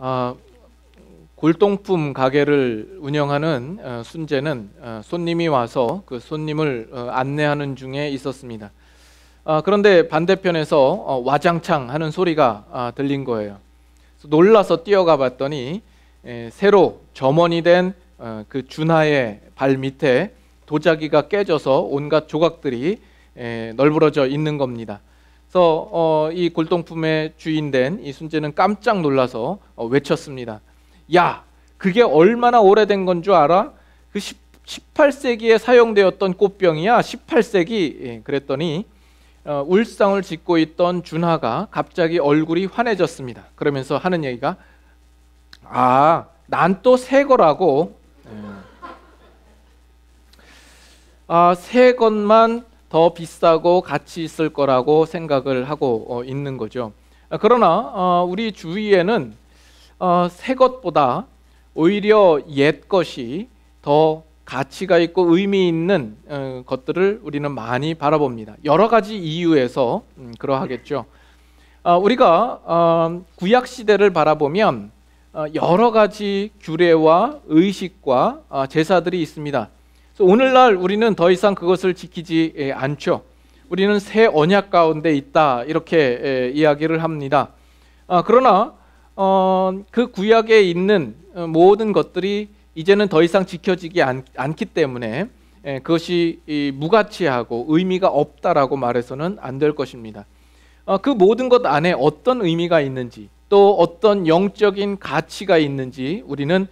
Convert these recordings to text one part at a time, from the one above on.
아, 골동품 가게를 운영하는 순재는 손님이 와서 그 손님을 안내하는 중에 있었습니다. 그런데 반대편에서 와장창 하는 소리가 들린 거예요. 놀라서 뛰어가 봤더니 새로 점원이 된 그 준하의 발 밑에 도자기가 깨져서 온갖 조각들이 널브러져 있는 겁니다. 그래서 이 골동품의 주인된 이 순재는 깜짝 놀라서 외쳤습니다. 야, 그게 얼마나 오래된 건 줄 알아? 그 18세기에 사용되었던 꽃병이야. 18세기. 그랬더니 울상을 짓고 있던 준하가 갑자기 얼굴이 환해졌습니다. 그러면서 하는 얘기가 난 또 새 거라고. 새 것만 더 비싸고 가치 있을 거라고 생각을 하고 있는 거죠. 그러나 우리 주위에는 새 것보다 오히려 옛 것이 더 가치가 있고 의미 있는 것들을 우리는 많이 바라봅니다. 여러 가지 이유에서 그러하겠죠. 우리가 구약 시대를 바라보면 여러 가지 규례와 의식과 제사들이 있습니다. 그래서 오늘날 우리는 더 이상 그것을 지키지 않죠. 우리는 새 언약 가운데 있다 이렇게 이야기를 합니다. 그러나 그 구약에 있는 모든 것들이 이제는 더 이상 지켜지지 않기 때문에 그것이 무가치하고 의미가 없다라고 말해서는 안 될 것입니다. 그 모든 것 안에 어떤 의미가 있는지 또 어떤 영적인 가치가 있는지 우리는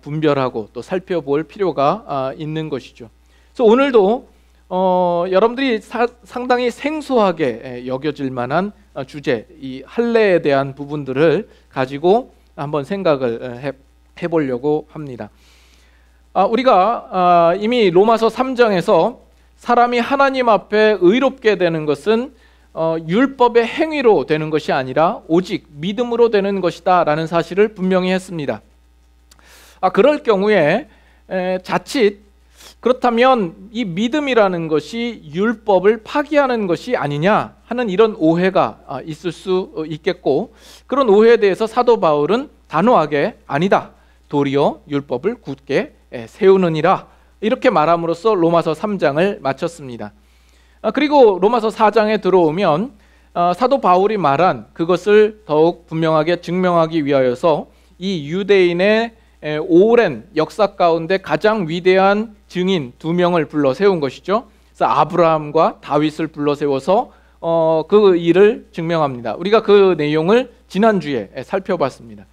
분별하고 또 살펴볼 필요가 있는 것이죠. 그래서 오늘도 여러분들이 상당히 생소하게 여겨질 만한 주제, 이 할례에 대한 부분들을 가지고 한번 생각을 해보려고 합니다. 우리가 이미 로마서 3장에서 사람이 하나님 앞에 의롭게 되는 것은 율법의 행위로 되는 것이 아니라 오직 믿음으로 되는 것이다 라는 사실을 분명히 했습니다. 그럴 경우에 자칫 그렇다면 이 믿음이라는 것이 율법을 파기하는 것이 아니냐 하는 이런 오해가 있을 수 있겠고, 그런 오해에 대해서 사도 바울은 단호하게 아니다, 도리어 율법을 굳게 세우느니라 이렇게 말함으로써 로마서 3장을 마쳤습니다. 그리고 로마서 4장에 들어오면 사도 바울이 말한 그것을 더욱 분명하게 증명하기 위하여서 이 유대인의 오랜 역사 가운데 가장 위대한 증인 2명을 불러 세운 것이죠. 그래서 아브라함과 다윗을 불러 세워서 그 일을 증명합니다. 우리가 그 내용을 지난주에 살펴봤습니다.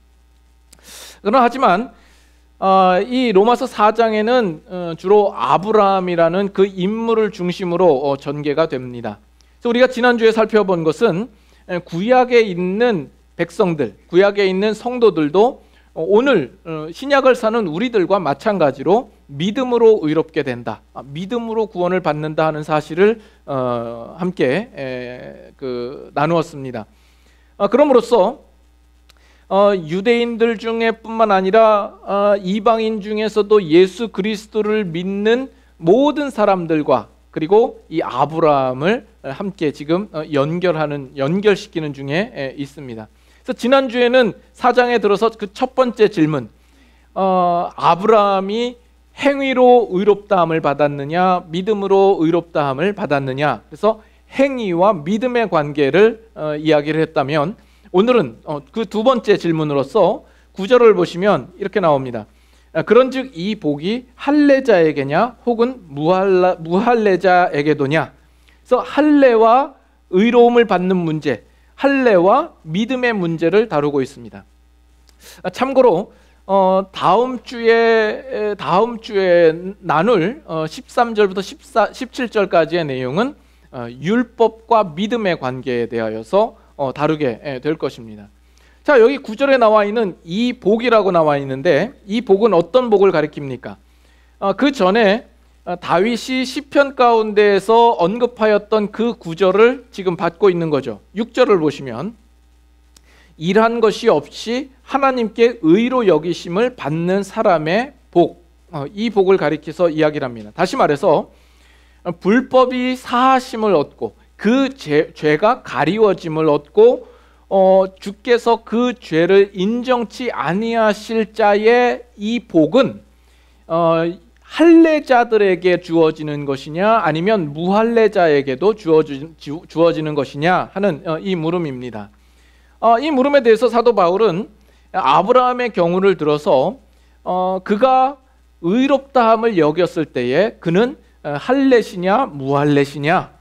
그러나 하지만 이 로마서 4장에는 주로 아브라함이라는 그 인물을 중심으로 전개가 됩니다. 그래서 우리가 지난주에 살펴본 것은 구약에 있는 백성들, 구약에 있는 성도들도 오늘 신약을 사는 우리들과 마찬가지로 믿음으로 의롭게 된다, 믿음으로 구원을 받는다 하는 사실을 함께 나누었습니다. 그럼으로써 유대인들 중에 뿐만 아니라 이방인 중에서도 예수 그리스도를 믿는 모든 사람들과 그리고 이 아브라함을 함께 지금 연결시키는 중에 있습니다. 그래서 지난주에는 4장에 들어서 그 첫 번째 질문, 아브라함이 행위로 의롭다함을 받았느냐 믿음으로 의롭다함을 받았느냐, 그래서 행위와 믿음의 관계를 이야기를 했다면, 오늘은 그 두 번째 질문으로서 9절을 보시면 이렇게 나옵니다. 그런즉 이 복이 할례자에게냐 혹은 무할례자에게도냐. 그래서 할례와 의로움을 받는 문제, 할례와 믿음의 문제를 다루고 있습니다. 참고로 다음 주에 나눌 13절부터 17절까지의 내용은 율법과 믿음의 관계에 대하여서 다루게 될 것입니다. 자, 여기 9절에 나와 있는 이 복이라고 나와 있는데, 이 복은 어떤 복을 가리킵니까? 그 전에 다윗이 시편 가운데에서 언급하였던 그 구절을 지금 받고 있는 거죠. 6절을 보시면 일한 것이 없이 하나님께 의로 여기심을 받는 사람의 복, 이 복을 가리켜서 이야기를 합니다. 다시 말해서 불법이 사하심을 얻고 그 죄가 가리워짐을 얻고 주께서 그 죄를 인정치 아니하실 자의 이 복은 할례자들에게 주어지는 것이냐 아니면 무할례자에게도 주어지는 것이냐 하는 이 물음입니다. 이 물음에 대해서 사도 바울은 아브라함의 경우를 들어서 그가 의롭다함을 여겼을 때에 그는 할례시냐 무할례시냐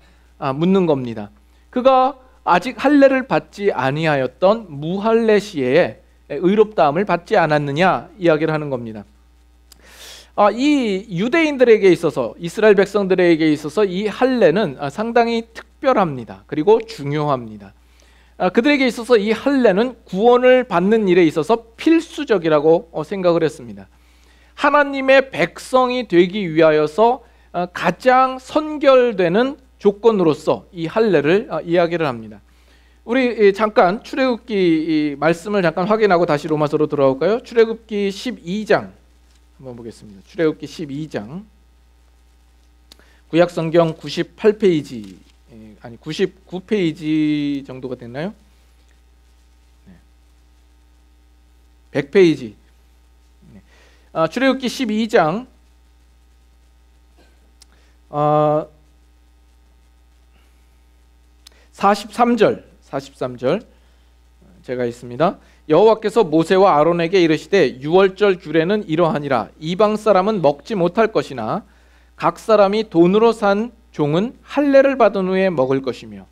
묻는 겁니다. 그가 아직 할례를 받지 아니하였던 무할례 시에 의롭다함을 받지 않았느냐 이야기를 하는 겁니다. 이 유대인들에게 있어서 이스라엘 백성들에게 있어서 이 할례는 상당히 특별합니다. 그리고 중요합니다. 그들에게 있어서 이 할례는 구원을 받는 일에 있어서 필수적이라고 생각을 했습니다. 하나님의 백성이 되기 위하여서 가장 선결되는 조건으로서 이 할례를 이야기를 합니다. 우리 잠깐 출애굽기 말씀을 잠깐 확인하고 다시 로마서로 돌아올까요? 출애굽기 12장 한번 보겠습니다. 출애굽기 12장 구약성경 98페이지 아니 99페이지 정도가 됐나요? 100페이지. 출애굽기 12장 43절 제가 있습니다. 여호와께서 모세와 아론에게 이르시되 유월절 규례는 이러하니라. 이방 사람은 먹지 못할 것이나 각 사람이 돈으로 산 종은 할례를 받은 후에 먹을 것이며.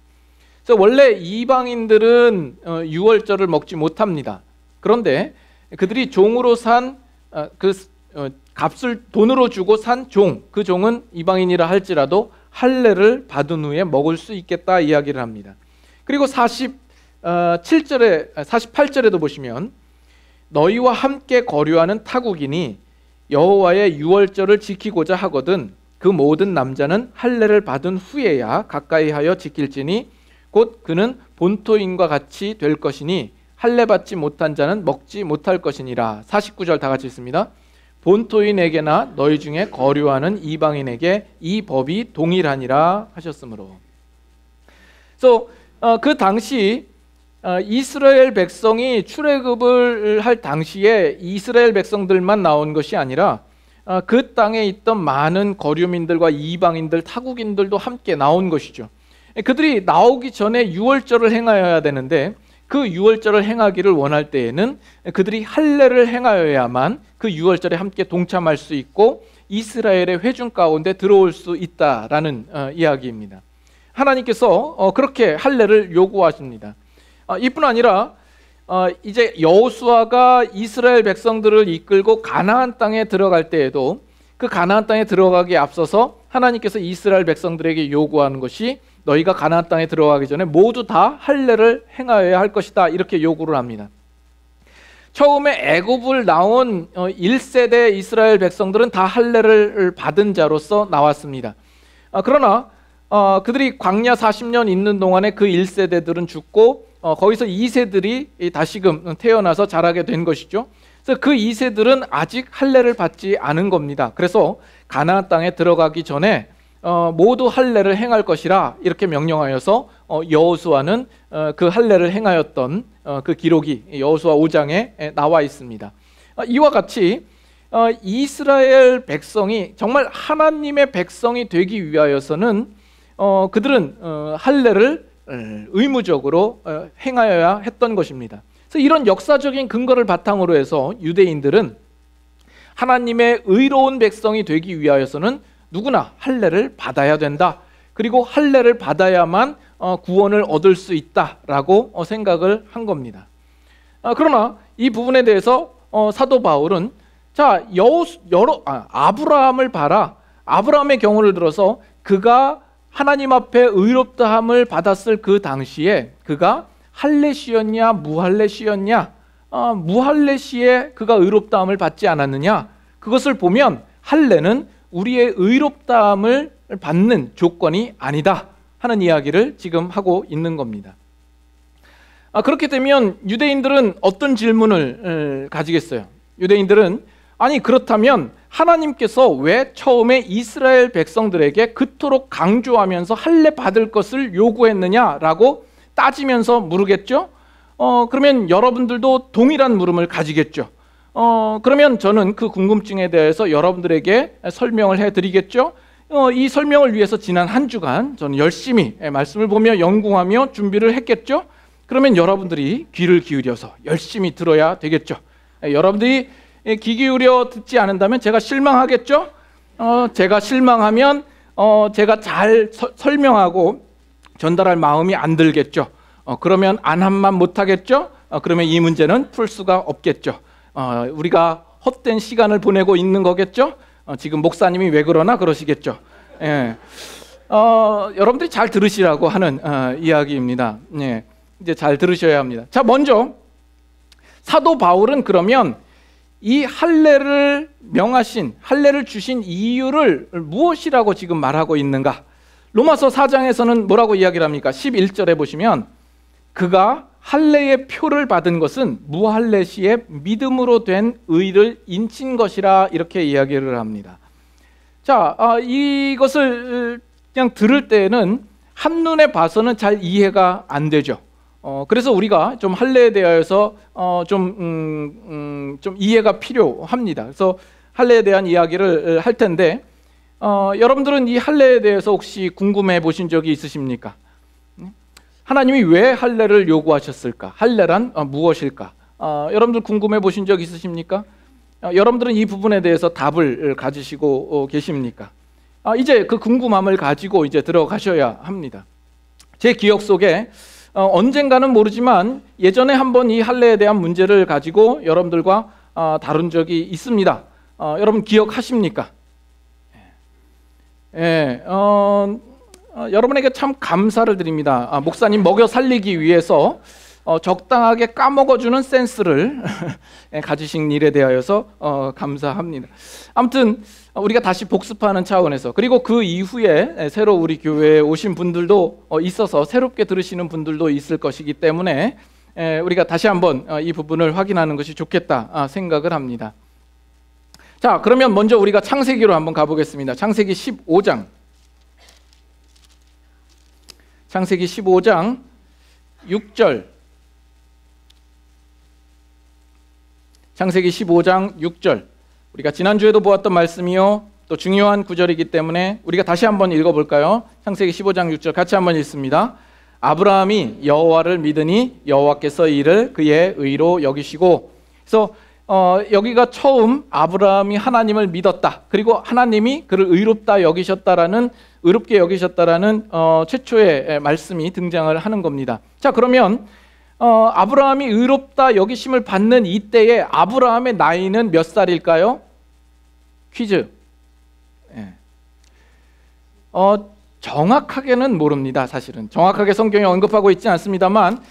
그래서 원래 이방인들은 유월절을 먹지 못합니다. 그런데 그들이 종으로 산 값을 돈으로 주고 산 종, 그 종은 이방인이라 할지라도 할례를 받은 후에 먹을 수 있겠다 이야기를 합니다. 그리고 48절에도 보시면 너희와 함께 거류하는 타국인이 여호와의 유월절을 지키고자 하거든 그 모든 남자는 할례를 받은 후에야 가까이하여 지킬지니 곧 그는 본토인과 같이 될 것이니 할례 받지 못한 자는 먹지 못할 것이니라. 49절 다 같이 읽습니다. 본토인에게나 너희 중에 거류하는 이방인에게 이 법이 동일하니라 하셨으므로. 그래서 그 당시 이스라엘 백성이 출애굽을 할 당시에 이스라엘 백성들만 나온 것이 아니라 그 땅에 있던 많은 거류민들과 이방인들, 타국인들도 함께 나온 것이죠. 그들이 나오기 전에 유월절을 행하여야 되는데 그 유월절을 행하기를 원할 때에는 그들이 할례를 행하여야만 그 유월절에 함께 동참할 수 있고 이스라엘의 회중 가운데 들어올 수 있다라는 이야기입니다. 하나님께서 그렇게 할례를 요구하십니다. 이뿐 아니라 이제 여호수아가 이스라엘 백성들을 이끌고 가나안 땅에 들어갈 때에도 그 가나안 땅에 들어가기에 앞서서 하나님께서 이스라엘 백성들에게 요구하는 것이 너희가 가나안 땅에 들어가기 전에 모두 다 할례를 행하여야 할 것이다 이렇게 요구를 합니다. 처음에 애굽을 나온 1세대 이스라엘 백성들은 다 할례를 받은 자로서 나왔습니다. 그러나 그들이 광야 40년 있는 동안에 그 1세대들은 죽고 거기서 2세들이 다시금 태어나서 자라게 된 것이죠. 그래서 그 2세들은 아직 할례를 받지 않은 겁니다. 그래서 가나안 땅에 들어가기 전에 모두 할례를 행할 것이라 이렇게 명령하여서 여호수아는 그 할례를 행하였던 그 기록이 여호수아 5장에 나와 있습니다. 이와 같이 이스라엘 백성이 정말 하나님의 백성이 되기 위하여서는 그들은 할례를 의무적으로 행하여야 했던 것입니다. 그래서 이런 역사적인 근거를 바탕으로 해서 유대인들은 하나님의 의로운 백성이 되기 위하여서는 누구나 할례를 받아야 된다. 그리고 할례를 받아야만 구원을 얻을 수 있다라고 생각을 한 겁니다. 그러나 이 부분에 대해서 사도 바울은 아브라함을 봐라. 아브라함의 경우를 들어서 그가 하나님 앞에 의롭다함을 받았을 그 당시에 그가 할례시였냐 무할례시였냐, 무할례시에 그가 의롭다함을 받지 않았느냐, 그것을 보면 할례는 우리의 의롭다함을 받는 조건이 아니다 하는 이야기를 지금 하고 있는 겁니다. 그렇게 되면 유대인들은 어떤 질문을 가지겠어요? 유대인들은 아니 그렇다면 하나님께서 왜 처음에 이스라엘 백성들에게 그토록 강조하면서 할례 받을 것을 요구했느냐라고 따지면서 물으겠죠. 그러면 여러분들도 동일한 물음을 가지겠죠. 그러면 저는 그 궁금증에 대해서 여러분들에게 설명을 해드리겠죠. 이 설명을 위해서 지난 한 주간 저는 열심히 말씀을 보며 연구하며 준비를 했겠죠. 그러면 여러분들이 귀를 기울여서 열심히 들어야 되겠죠. 여러분들이 귀 기울여 듣지 않는다면 제가 실망하겠죠. 제가 실망하면 제가 잘 설명하고 전달할 마음이 안 들겠죠. 그러면 안함만 못하겠죠. 그러면 이 문제는 풀 수가 없겠죠. 우리가 헛된 시간을 보내고 있는 거겠죠. 지금 목사님이 왜 그러나 그러시겠죠. 예. 여러분들이 잘 들으시라고 하는 이야기입니다. 예. 이제 잘 들으셔야 합니다. 자, 먼저 사도 바울은 그러면 이 할례를 명하신, 할례를 주신 이유를 무엇이라고 지금 말하고 있는가? 로마서 4장에서는 뭐라고 이야기를 합니까? 11절에 보시면 그가 할례의 표를 받은 것은 무할례 시에 믿음으로 된 의를 인친 것이라 이렇게 이야기를 합니다. 자, 이것을 그냥 들을 때는 한눈에 봐서는 잘 이해가 안 되죠. 그래서 우리가 좀 할례에 대하여서 좀 이해가 필요합니다. 그래서 할례에 대한 이야기를 할 텐데 여러분들은 이 할례에 대해서 혹시 궁금해 보신 적이 있으십니까? 하나님이 왜 할례를 요구하셨을까? 할례란 무엇일까? 여러분들 궁금해 보신 적 있으십니까? 여러분들은 이 부분에 대해서 답을 가지시고 계십니까? 이제 그 궁금함을 가지고 이제 들어가셔야 합니다. 제 기억 속에 언젠가는 모르지만 예전에 한번 이 할례에 대한 문제를 가지고 여러분들과 다룬 적이 있습니다. 여러분 기억하십니까? 예, 여러분에게 참 감사를 드립니다. 목사님 먹여 살리기 위해서 적당하게 까먹어주는 센스를 가지신 일에 대하여서 감사합니다. 아무튼 우리가 다시 복습하는 차원에서, 그리고 그 이후에 새로 우리 교회에 오신 분들도 있어서 새롭게 들으시는 분들도 있을 것이기 때문에 우리가 다시 한번 이 부분을 확인하는 것이 좋겠다 생각을 합니다. 자, 그러면 먼저 우리가 창세기로 한번 가보겠습니다. 창세기 15장. 창세기 15장 6절. 창세기 15장 6절. 우리가 지난주에도 보았던 말씀이요, 또 중요한 구절이기 때문에 우리가 다시 한번 읽어볼까요? 창세기 15장 6절 같이 한번 읽습니다. 아브라함이 여호와를 믿으니 여호와께서 이를 그의 의로 여기시고. 그래서 여기가 처음 아브라함이 하나님을 믿었다, 그리고 하나님이 그를 의롭다 여기셨다라는, 의롭게 여기셨다라는 최초의 말씀이 등장을 하는 겁니다. 자, 그러면 아브라함이 의롭다 여기심을 받는 이때에 아브라함의 나이는 몇 살일까요? 퀴즈. 예. 정확하게는 모릅니다. 사실은 정확하게 성경에 언급하고 있지 않습니다만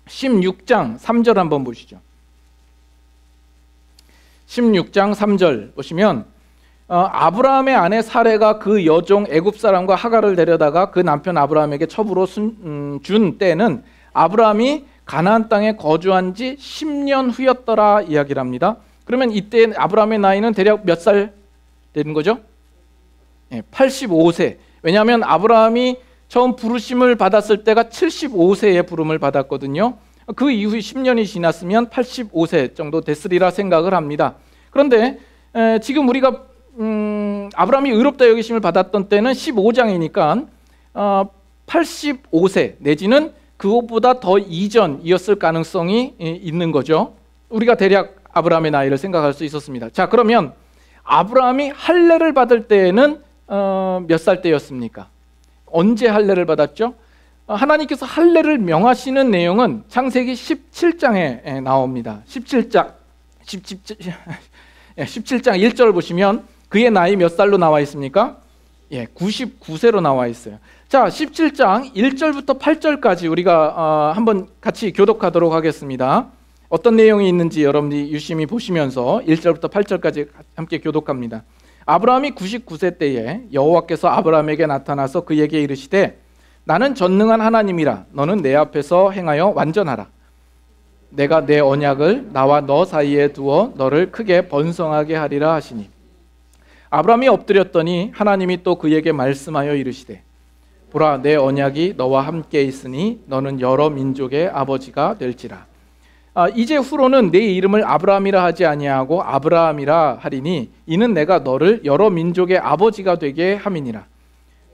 16장 3절 한번 보시죠. 16장 3절 보시면 아브라함의 아내 사레가 그 여종 애굽 사람과 하갈을 데려다가 그 남편 아브라함에게 첩으로 준 때는 아브라함이 가나안 땅에 거주한 지 10년 후였더라 이야기를 합니다. 그러면 이때 아브라함의 나이는 대략 몇 살 되는 거죠? 85세. 왜냐하면 아브라함이 처음 부르심을 받았을 때가 75세의 부름을 받았거든요. 그 이후 10년이 지났으면 85세 정도 됐으리라 생각을 합니다. 그런데 지금 우리가 아브라함이 의롭다 여기심을 받았던 때는 15장이니까 85세 내지는 그것보다 더 이전이었을 가능성이 있는 거죠. 우리가 대략 아브라함의 나이를 생각할 수 있었습니다. 자, 그러면 아브라함이 할례를 받을 때에는 몇 살 때였습니까? 언제 할례를 받았죠? 하나님께서 할례를 명하시는 내용은 창세기 17장에 나옵니다. 17장 1절 보시면 그의 나이 몇 살로 나와 있습니까? 99세로 나와 있어요. 자, 17장 1절부터 8절까지 우리가 한번 같이 교독하도록 하겠습니다. 어떤 내용이 있는지 여러분들이 유심히 보시면서 1절부터 8절까지 함께 교독합니다. 아브라함이 99세 때에 여호와께서 아브라함에게 나타나서 그에게 이르시되 나는 전능한 하나님이라 너는 내 앞에서 행하여 완전하라. 내가 내 언약을 나와 너 사이에 두어 너를 크게 번성하게 하리라 하시니 아브라함이 엎드렸더니 하나님이 또 그에게 말씀하여 이르시되 보라, 내 언약이 너와 함께 있으니 너는 여러 민족의 아버지가 될지라. 이제 후로는 내 이름을 아브라함이라 하지 아니하고 아브라함이라 하리니 이는 내가 너를 여러 민족의 아버지가 되게 함이니라.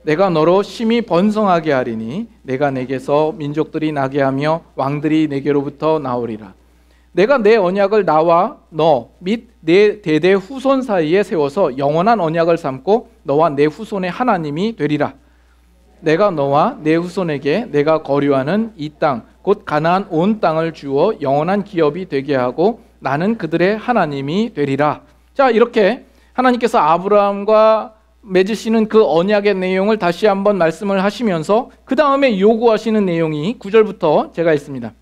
내가 너로 심히 번성하게 하리니 내가 내게서 민족들이 나게 하며 왕들이 내게로부터 나오리라. 내가 내 언약을 나와 너 및 내 대대 후손 사이에 세워서 영원한 언약을 삼고 너와 내 후손의 하나님이 되리라. 내가 너와 내 후손에게 내가 거류하는 이 땅 곧 가나안 온 땅을 주어 영원한 기업이 되게 하고 나는 그들의 하나님이 되리라. 자, 이렇게 하나님께서 아브라함과 맺으시는 그 언약의 내용을 다시 한번 말씀을 하시면서 그 다음에 요구하시는 내용이 9절부터 제가 있습니다.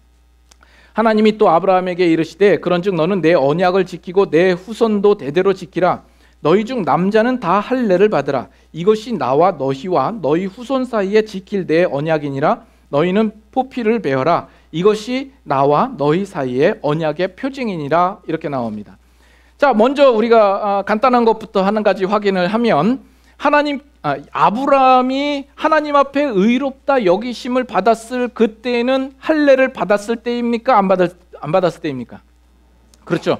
하나님이 또 아브라함에게 이르시되 그런즉 너는 내 언약을 지키고 내 후손도 대대로 지키라. 너희 중 남자는 다 할례를 받으라. 이것이 나와 너희와 너희 후손 사이에 지킬 내 언약이니라. 너희는 포피를 베어라. 이것이 나와 너희 사이에 언약의 표징이니라. 이렇게 나옵니다. 자, 먼저 우리가 간단한 것부터 한 가지 확인을 하면 아브라함이 하나님 앞에 의롭다 여기심을 받았을 그때는 할례를 받았을 때입니까? 안 받았을 때입니까? 그렇죠.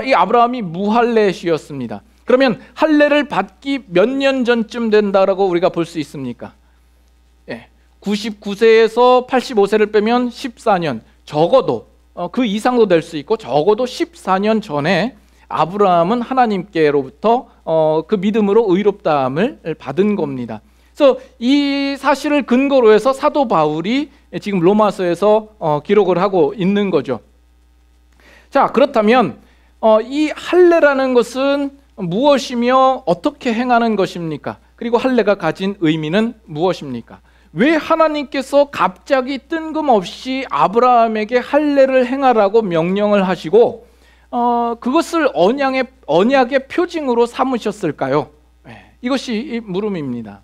이 아브라함이 무할례시였습니다. 그러면 할례를 받기 몇 년 전쯤 된다라고 우리가 볼 수 있습니까? 99세에서 85세를 빼면 14년, 적어도 그 이상도 될 수 있고 적어도 14년 전에 아브라함은 하나님께로부터 그 믿음으로 의롭다함을 받은 겁니다. 그래서 이 사실을 근거로 해서 사도 바울이 지금 로마서에서 기록을 하고 있는 거죠. 자, 그렇다면 이 할례라는 것은 무엇이며 어떻게 행하는 것입니까? 그리고 할례가 가진 의미는 무엇입니까? 왜 하나님께서 갑자기 뜬금없이 아브라함에게 할례를 행하라고 명령을 하시고 그것을 언약의 표징으로 삼으셨을까요? 이것이 물음입니다.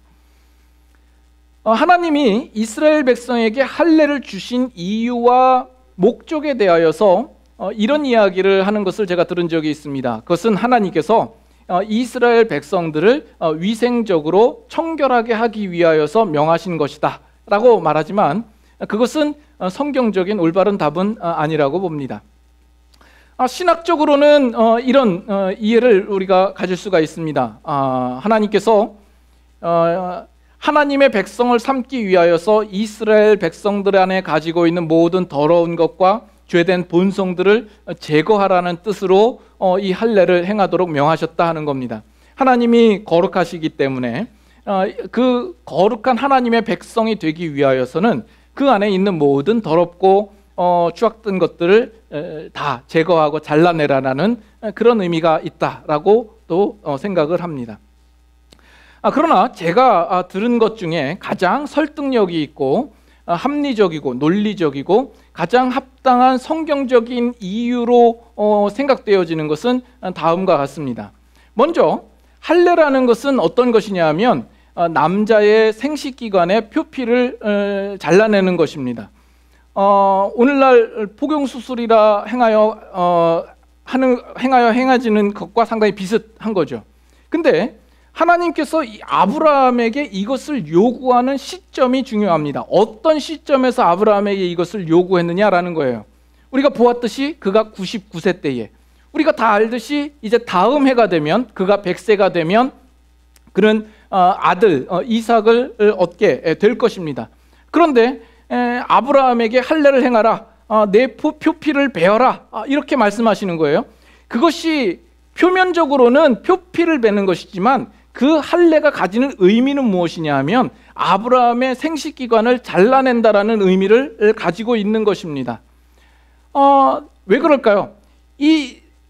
하나님이 이스라엘 백성에게 할례를 주신 이유와 목적에 대하여서 이런 이야기를 하는 것을 제가 들은 적이 있습니다. 그것은 하나님께서 이스라엘 백성들을 위생적으로 청결하게 하기 위하여서 명하신 것이다 라고 말하지만 그것은 성경적인 올바른 답은 아니라고 봅니다. 신학적으로는 이런 이해를 우리가 가질 수가 있습니다. 하나님께서 하나님의 백성을 삼기 위하여서 이스라엘 백성들 안에 가지고 있는 모든 더러운 것과 죄된 본성들을 제거하라는 뜻으로 이 할례를 행하도록 명하셨다 하는 겁니다. 하나님이 거룩하시기 때문에 그 거룩한 하나님의 백성이 되기 위하여서는 그 안에 있는 모든 더럽고 추악된 것들을 다 제거하고 잘라내라는 그런 의미가 있다라고 또 생각을 합니다. 그러나 제가 들은 것 중에 가장 설득력이 있고 합리적이고 논리적이고 가장 합당한 성경적인 이유로 생각되어지는 것은 다음과 같습니다. 먼저 할례라는 것은 어떤 것이냐 하면 남자의 생식기관의 표피를 잘라내는 것입니다. 오늘날 복용수술이라 행해지는 것과 상당히 비슷한 거죠. 근데 하나님께서 아브라함에게 이것을 요구하는 시점이 중요합니다. 어떤 시점에서 아브라함에게 이것을 요구했느냐라는 거예요. 우리가 보았듯이 그가 99세 때에, 우리가 다 알듯이 이제 다음 해가 되면, 그가 100세가 되면 그는 아들 이삭을 얻게 될 것입니다. 그런데 아브라함에게 할례를 행하라, 내 표피를 베어라, 이렇게 말씀하시는 거예요. 그것이 표면적으로는 표피를 베는 것이지만 그 할례가 가지는 의미는 무엇이냐 하면 아브라함의 생식기관을 잘라낸다라는 의미를 가지고 있는 것입니다. 왜 그럴까요?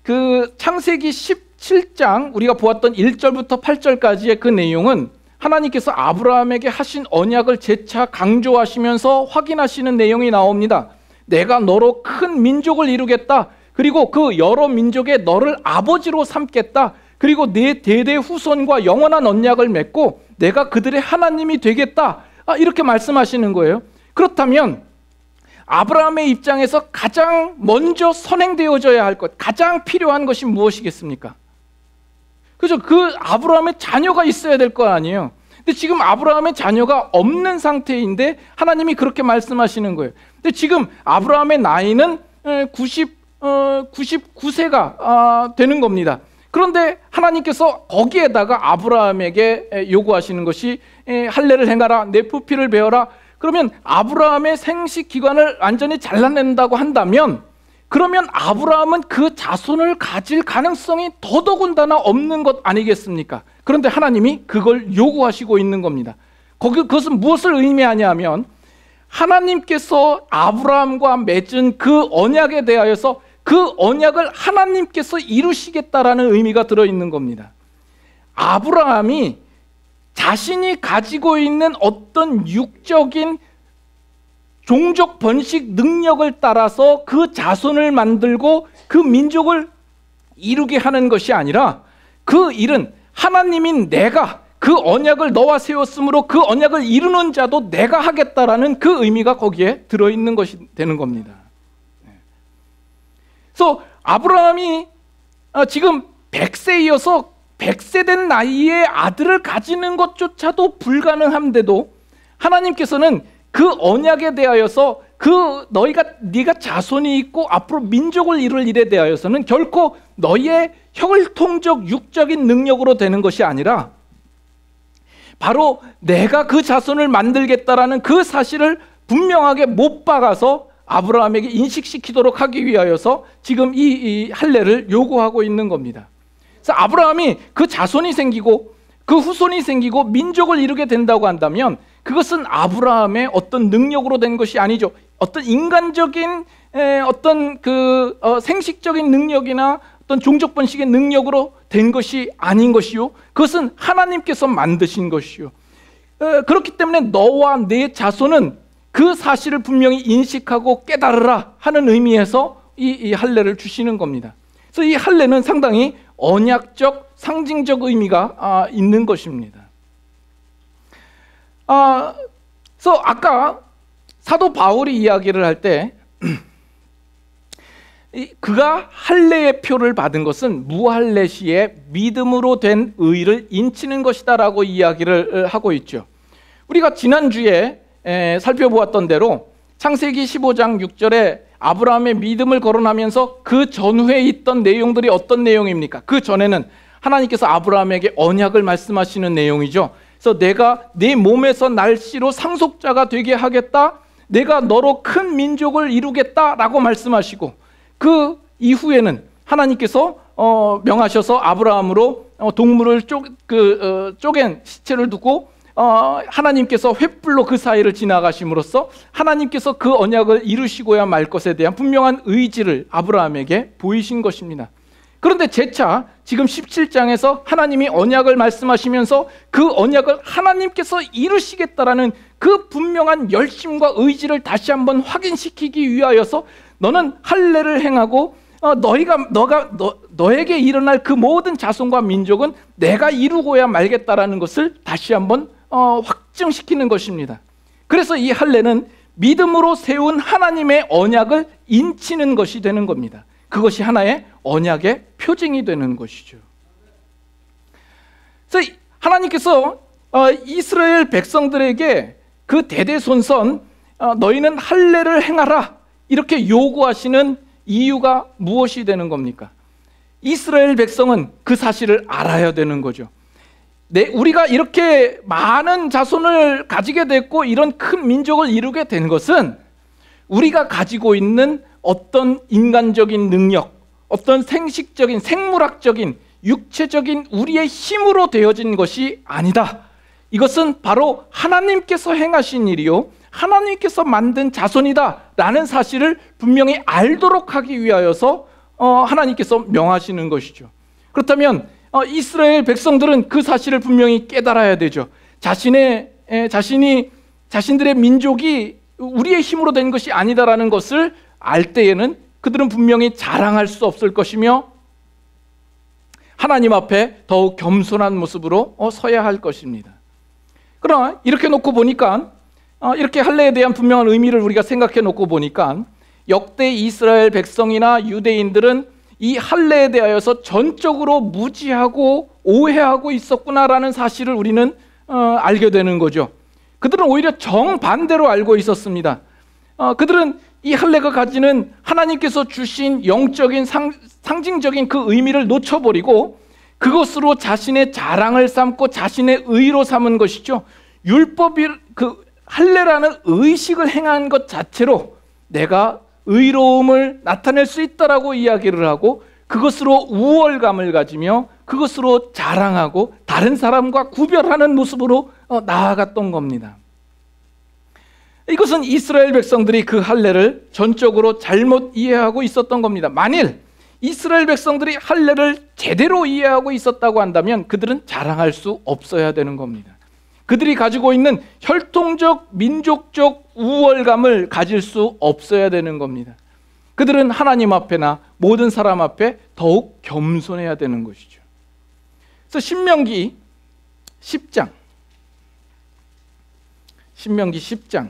그 창세기 17장 우리가 보았던 1절부터 8절까지의 그 내용은 하나님께서 아브라함에게 하신 언약을 재차 강조하시면서 확인하시는 내용이 나옵니다. 내가 너로 큰 민족을 이루겠다. 그리고 그 여러 민족에 너를 아버지로 삼겠다. 그리고 내 대대 후손과 영원한 언약을 맺고 내가 그들의 하나님이 되겠다. 이렇게 말씀하시는 거예요. 그렇다면 아브라함의 입장에서 가장 먼저 선행되어져야 할 것, 가장 필요한 것이 무엇이겠습니까? 그죠? 그 아브라함의 자녀가 있어야 될 거 아니에요. 근데 지금 아브라함의 자녀가 없는 상태인데 하나님이 그렇게 말씀하시는 거예요. 근데 지금 아브라함의 나이는 99세가 되는 겁니다. 그런데 하나님께서 거기에다가 아브라함에게 요구하시는 것이 할례를 행하라, 내 부피를 베어라. 그러면 아브라함의 생식 기관을 완전히 잘라낸다고 한다면, 그러면 아브라함은 그 자손을 가질 가능성이 더더군다나 없는 것 아니겠습니까? 그런데 하나님이 그걸 요구하시고 있는 겁니다. 그것은 무엇을 의미하냐면, 하나님께서 아브라함과 맺은 그 언약에 대하여서 그 언약을 하나님께서 이루시겠다라는 의미가 들어있는 겁니다. 아브라함이 자신이 가지고 있는 어떤 육적인 종족 번식 능력을 따라서 그 자손을 만들고 그 민족을 이루게 하는 것이 아니라, 그 일은 하나님인 내가 그 언약을 너와 세웠으므로 그 언약을 이루는 자도 내가 하겠다라는 그 의미가 거기에 들어있는 것이 되는 겁니다. 그래서 아브라함이 지금 100세이어서 100세 된 나이에 아들을 가지는 것조차도 불가능한데도 하나님께서는 그 언약에 대하여서 네가 자손이 있고 앞으로 민족을 이룰 일에 대하여서는 결코 너희의 혈통적 육적인 능력으로 되는 것이 아니라 바로 내가 그 자손을 만들겠다라는 그 사실을 분명하게 못 박아서 아브라함에게 인식시키도록 하기 위하여서 지금 이 할례를 요구하고 있는 겁니다. 그래서 아브라함이 그 자손이 생기고 그 후손이 생기고 민족을 이루게 된다고 한다면 그것은 아브라함의 어떤 능력으로 된 것이 아니죠. 어떤 인간적인 어떤 생식적인 능력이나 어떤 종족 번식의 능력으로 된 것이 아닌 것이요, 그것은 하나님께서 만드신 것이요. 그렇기 때문에 너와 내 자손은 그 사실을 분명히 인식하고 깨달으라 하는 의미에서 이 할례를 주시는 겁니다. 그래서 이 할례는 상당히 언약적, 상징적 의미가 있는 것입니다. 그래서 아까 사도 바울이 이야기를 할 때 그가 할례의 표를 받은 것은 무할례 시에 믿음으로 된 의를 인치는 것이다 라고 이야기를 하고 있죠. 우리가 지난주에 살펴보았던 대로 창세기 15장 6절에 아브라함의 믿음을 거론하면서 그 전후에 있던 내용들이 어떤 내용입니까? 그 전에는 하나님께서 아브라함에게 언약을 말씀하시는 내용이죠. 그래서 내가 네 몸에서 날씨로 상속자가 되게 하겠다, 내가 너로 큰 민족을 이루겠다라고 말씀하시고, 그 이후에는 하나님께서 명하셔서 아브라함으로 동물을 쪼갠 시체를 두고 하나님께서 횃불로 그 사이를 지나가심으로써 하나님께서 그 언약을 이루시고야 말 것에 대한 분명한 의지를 아브라함에게 보이신 것입니다. 그런데 재차 지금 17장에서 하나님이 언약을 말씀하시면서 그 언약을 하나님께서 이루시겠다라는 그 분명한 열심과 의지를 다시 한번 확인시키기 위하여서 너는 할례를 행하고 너에게 일어날 그 모든 자손과 민족은 내가 이루고야 말겠다라는 것을 다시 한번 확증시키는 것입니다. 그래서 이 할례는 믿음으로 세운 하나님의 언약을 인치는 것이 되는 겁니다. 그것이 하나의 언약의 표징이 되는 것이죠. 그래서 하나님께서 이스라엘 백성들에게 그 대대손손 너희는 할례를 행하라 이렇게 요구하시는 이유가 무엇이 되는 겁니까? 이스라엘 백성은 그 사실을 알아야 되는 거죠. 우리가 이렇게 많은 자손을 가지게 됐고 이런 큰 민족을 이루게 된 것은 우리가 가지고 있는 어떤 인간적인 능력, 어떤 생식적인, 생물학적인, 육체적인 우리의 힘으로 되어진 것이 아니다. 이것은 바로 하나님께서 행하신 일이요, 하나님께서 만든 자손이다 라는 사실을 분명히 알도록 하기 위하여서 하나님께서 명하시는 것이죠. 그렇다면 이스라엘 백성들은 그 사실을 분명히 깨달아야 되죠. 자신들의 민족이 우리의 힘으로 된 것이 아니다라는 것을 알 때에는 그들은 분명히 자랑할 수 없을 것이며 하나님 앞에 더욱 겸손한 모습으로 서야 할 것입니다. 그러나 이렇게 놓고 보니까 이렇게 할례에 대한 분명한 의미를 우리가 생각해 놓고 보니까 역대 이스라엘 백성이나 유대인들은 이 할례에 대하여서 전적으로 무지하고 오해하고 있었구나라는 사실을 우리는 알게 되는 거죠. 그들은 오히려 정반대로 알고 있었습니다. 그들은 이 할례가 가지는 하나님께서 주신 영적인 상징적인 그 의미를 놓쳐버리고 그것으로 자신의 자랑을 삼고 자신의 의로 삼은 것이죠. 율법이 그 할례라는 의식을 행한 것 자체로 내가 의로움을 나타낼 수 있다라고 이야기를 하고 그것으로 우월감을 가지며 그것으로 자랑하고 다른 사람과 구별하는 모습으로 나아갔던 겁니다. 이것은 이스라엘 백성들이 그 할례를 전적으로 잘못 이해하고 있었던 겁니다. 만일 이스라엘 백성들이 할례를 제대로 이해하고 있었다고 한다면 그들은 자랑할 수 없어야 되는 겁니다. 그들이 가지고 있는 혈통적, 민족적 우월감을 가질 수 없어야 되는 겁니다. 그들은 하나님 앞에나 모든 사람 앞에 더욱 겸손해야 되는 것이죠. 그래서 신명기 10장 신명기 10장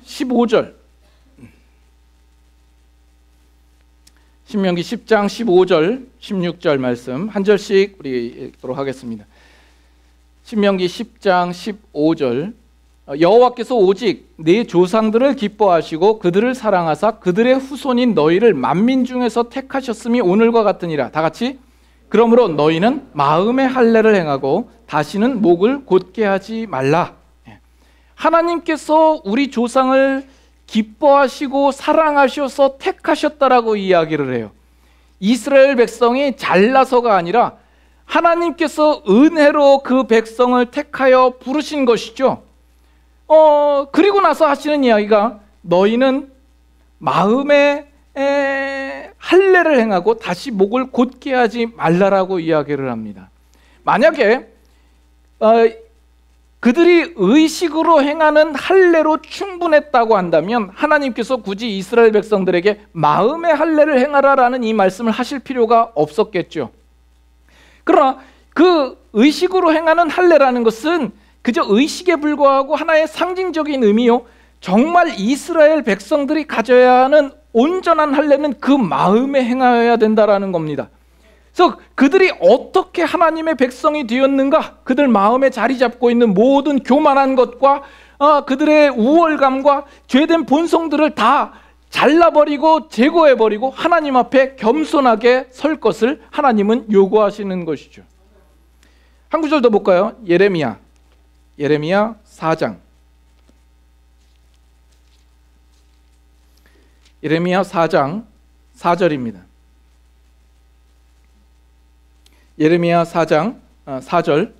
15절 신명기 10장 15절 16절 말씀 한 절씩 우리 읽도록 하겠습니다. 신명기 10장 15절 여호와께서 오직 네 조상들을 기뻐하시고 그들을 사랑하사 그들의 후손인 너희를 만민 중에서 택하셨음이 오늘과 같으니라. 다 같이 그러므로 너희는 마음의 할례를 행하고 다시는 목을 곧게 하지 말라. 하나님께서 우리 조상을 기뻐하시고 사랑하셔서 택하셨다라고 이야기를 해요. 이스라엘 백성이 잘나서가 아니라 하나님께서 은혜로 그 백성을 택하여 부르신 것이죠. 그리고 나서 하시는 이야기가 너희는 마음에 할례를 행하고 다시 목을 곧게 하지 말라라고 이야기를 합니다. 만약에 그들이 의식으로 행하는 할례로 충분했다고 한다면 하나님께서 굳이 이스라엘 백성들에게 마음의 할례를 행하라라는 이 말씀을 하실 필요가 없었겠죠. 그러나 그 의식으로 행하는 할례라는 것은 그저 의식에 불과하고 하나의 상징적인 의미요, 정말 이스라엘 백성들이 가져야 하는 온전한 할례는 그 마음에 행하여야 된다라는 겁니다. 그래서 그들이 어떻게 하나님의 백성이 되었는가, 그들 마음에 자리 잡고 있는 모든 교만한 것과 그들의 우월감과 죄된 본성들을 다 잘라버리고 제거해버리고 하나님 앞에 겸손하게 설 것을 하나님은 요구하시는 것이죠. 한 구절 더 볼까요? 예레미야 4장 예레미야 4장 4절입니다. 예레미야 4장 4절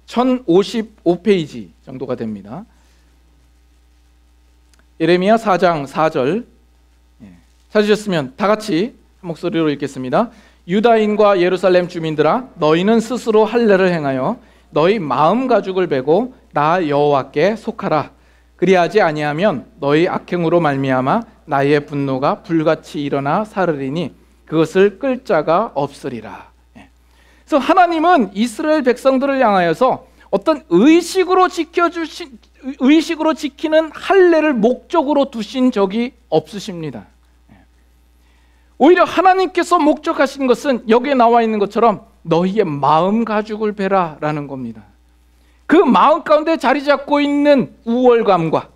1055페이지 정도가 됩니다. 예레미야 4장 4절 찾으셨으면 다 같이 한 목소리로 읽겠습니다. 유다인과 예루살렘 주민들아, 너희는 스스로 할례를 행하여 너희 마음 가죽을 베고 나 여호와께 속하라. 그리하지 아니하면 너희 악행으로 말미암아 나의 분노가 불같이 일어나 사르리니 그것을 끌 자가 없으리라. 그래서 하나님은 이스라엘 백성들을 향하여서 어떤 의식으로 지키는 할례를 목적으로 두신 적이 없으십니다. 오히려 하나님께서 목적하신 것은 여기에 나와 있는 것처럼 너희의 마음 가죽을 베라라는 겁니다. 그 마음 가운데 자리 잡고 있는 우월감과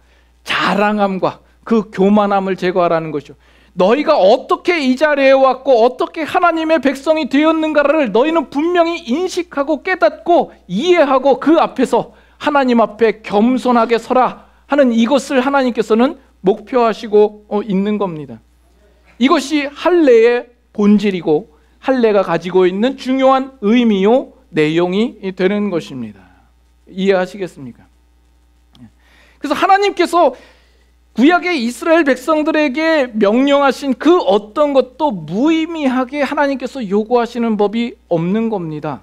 자랑함과 그 교만함을 제거하라는 것이죠. 너희가 어떻게 이 자리에 왔고 어떻게 하나님의 백성이 되었는가를 너희는 분명히 인식하고 깨닫고 이해하고 그 앞에서 하나님 앞에 겸손하게 서라 하는 이것을 하나님께서는 목표하시고 있는 겁니다. 이것이 할례의 본질이고 할례가 가지고 있는 중요한 의미요 내용이 되는 것입니다. 이해하시겠습니까? 그래서 하나님께서 구약의 이스라엘 백성들에게 명령하신 그 어떤 것도 무의미하게 하나님께서 요구하시는 법이 없는 겁니다.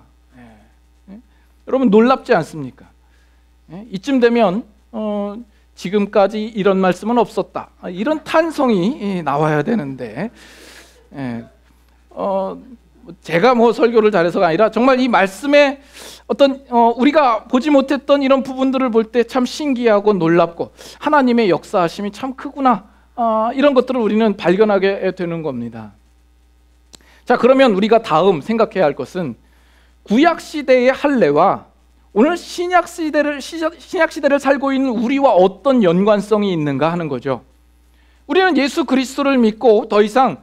여러분 놀랍지 않습니까? 이쯤 되면 지금까지 이런 말씀은 없었다, 이런 탄성이 나와야 되는데 제가 설교를 잘해서가 아니라 정말 이 말씀에 어떤 우리가 보지 못했던 이런 부분들을 볼 때 참 신기하고 놀랍고 하나님의 역사하심이 참 크구나 이런 것들을 우리는 발견하게 되는 겁니다. 자, 그러면 우리가 다음 생각해야 할 것은 구약 시대의 할례와 오늘 신약 시대를 살고 있는 우리와 어떤 연관성이 있는가 하는 거죠. 우리는 예수 그리스도를 믿고 더 이상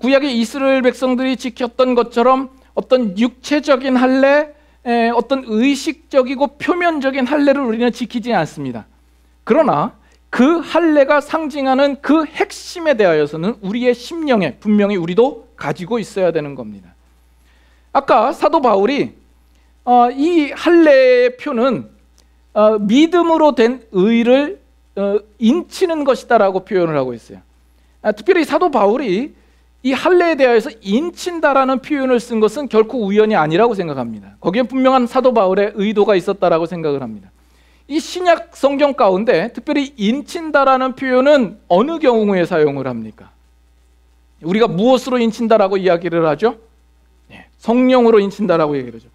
구약의 이스라엘 백성들이 지켰던 것처럼 어떤 육체적인 할례, 어떤 의식적이고 표면적인 할례를 우리는 지키지 않습니다. 그러나 그 할례가 상징하는 그 핵심에 대하여서는 우리의 심령에 분명히 우리도 가지고 있어야 되는 겁니다. 아까 사도 바울이 이 할례의 표는 믿음으로 된 의를 인치는 것이다라고 표현을 하고 있어요. 특별히 사도 바울이 이 할례에 대하여서 인친다라는 표현을 쓴 것은 결코 우연이 아니라고 생각합니다. 거기에 분명한 사도 바울의 의도가 있었다라고 생각을 합니다. 이 신약 성경 가운데 특별히 인친다라는 표현은 어느 경우에 사용을 합니까? 우리가 무엇으로 인친다라고 이야기를 하죠? 성령으로 인친다라고 얘기를 하죠.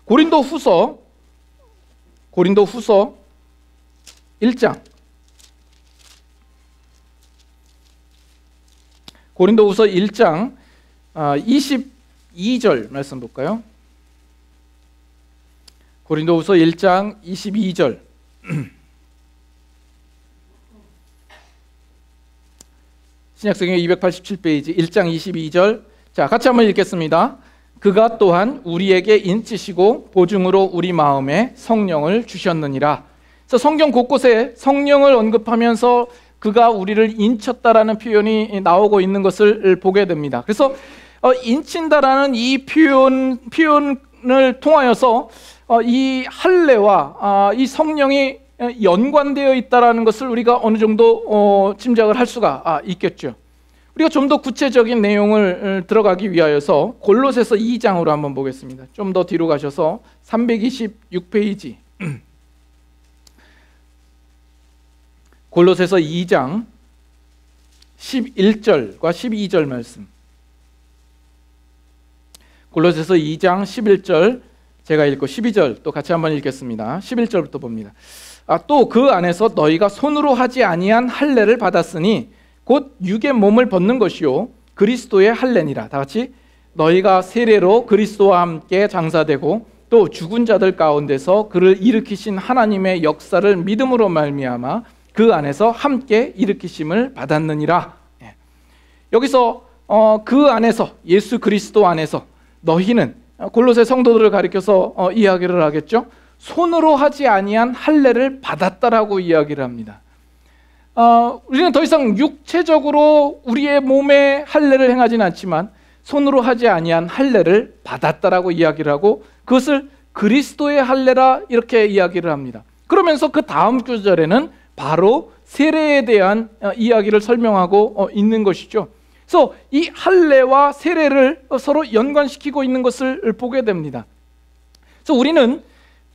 고린도 후서 1장 고린도후서 1장 22절 말씀 볼까요? 고린도후서 1장 22절 신약성경 287페이지 1장 22절. 자, 같이 한번 읽겠습니다. 그가 또한 우리에게 인치시고 보증으로 우리 마음에 성령을 주셨느니라. 그래서 성경 곳곳에 성령을 언급하면서 그가 우리를 인쳤다라는 표현이 나오고 있는 것을 보게 됩니다. 그래서 인친다라는 이 표현을 통하여서 이 할례와 이 성령이 연관되어 있다라는 것을 우리가 어느 정도 짐작을 할 수가 있겠죠. 우리가 좀 더 구체적인 내용을 들어가기 위하여서 골로새서 2장으로 한번 보겠습니다. 좀 더 뒤로 가셔서 326페이지 골로새서 2장 11절과 12절 말씀. 골로새서 2장 11절 제가 읽고 12절 또 같이 한번 읽겠습니다. 11절부터 봅니다. 또 그 안에서 너희가 손으로 하지 아니한 할례를 받았으니 곧 육의 몸을 벗는 것이요 그리스도의 할례니라. 다 같이 너희가 세례로 그리스도와 함께 장사되고 또 죽은 자들 가운데서 그를 일으키신 하나님의 역사를 믿음으로 말미암아 그 안에서 함께 일으키심을 받았느니라. 여기서 그 안에서 예수 그리스도 안에서 너희는 골로새 성도들을 가리켜서 이야기를 하겠죠. 손으로 하지 아니한 할례를 받았다라고 이야기를 합니다. 우리는 더 이상 육체적으로 우리의 몸에 할례를 행하지는 않지만 손으로 하지 아니한 할례를 받았다라고 이야기를 하고 그것을 그리스도의 할례라 이렇게 이야기를 합니다. 그러면서 그 다음 구절에는 바로 세례에 대한 이야기를 설명하고 있는 것이죠. 그래서 이 할례와 세례를 서로 연관시키고 있는 것을 보게 됩니다. 그래서 우리는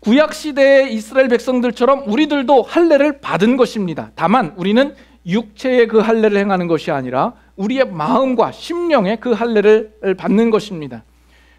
구약 시대의 이스라엘 백성들처럼 우리들도 할례를 받은 것입니다. 다만 우리는 육체의 그 할례를 행하는 것이 아니라 우리의 마음과 심령의 그 할례를 받는 것입니다.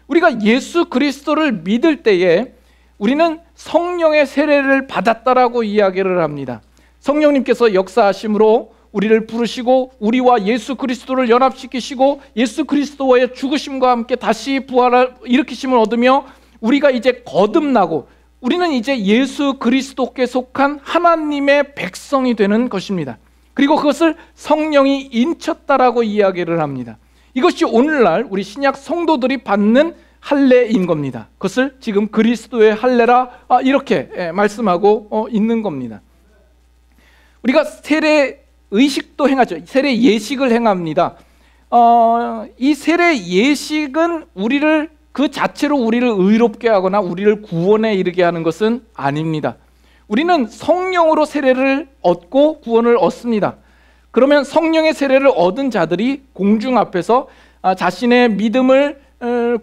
우리가 예수 그리스도를 믿을 때에 우리는 성령의 세례를 받았다라고 이야기를 합니다. 성령님께서 역사하심으로 우리를 부르시고 우리와 예수 그리스도를 연합시키시고 예수 그리스도의 죽으심과 함께 다시 부활을 일으키심을 얻으며 우리가 이제 거듭나고 우리는 이제 예수 그리스도께 속한 하나님의 백성이 되는 것입니다. 그리고 그것을 성령이 인쳤다라고 이야기를 합니다. 이것이 오늘날 우리 신약 성도들이 받는 할례인 겁니다. 그것을 지금 그리스도의 할례라 이렇게 말씀하고 있는 겁니다. 우리가 세례 의식도 행하죠. 세례 예식을 행합니다. 이 세례 예식은 우리를 그 자체로 우리를 의롭게 하거나 우리를 구원에 이르게 하는 것은 아닙니다. 우리는 성령으로 세례를 얻고 구원을 얻습니다. 그러면 성령의 세례를 얻은 자들이 공중 앞에서 자신의 믿음을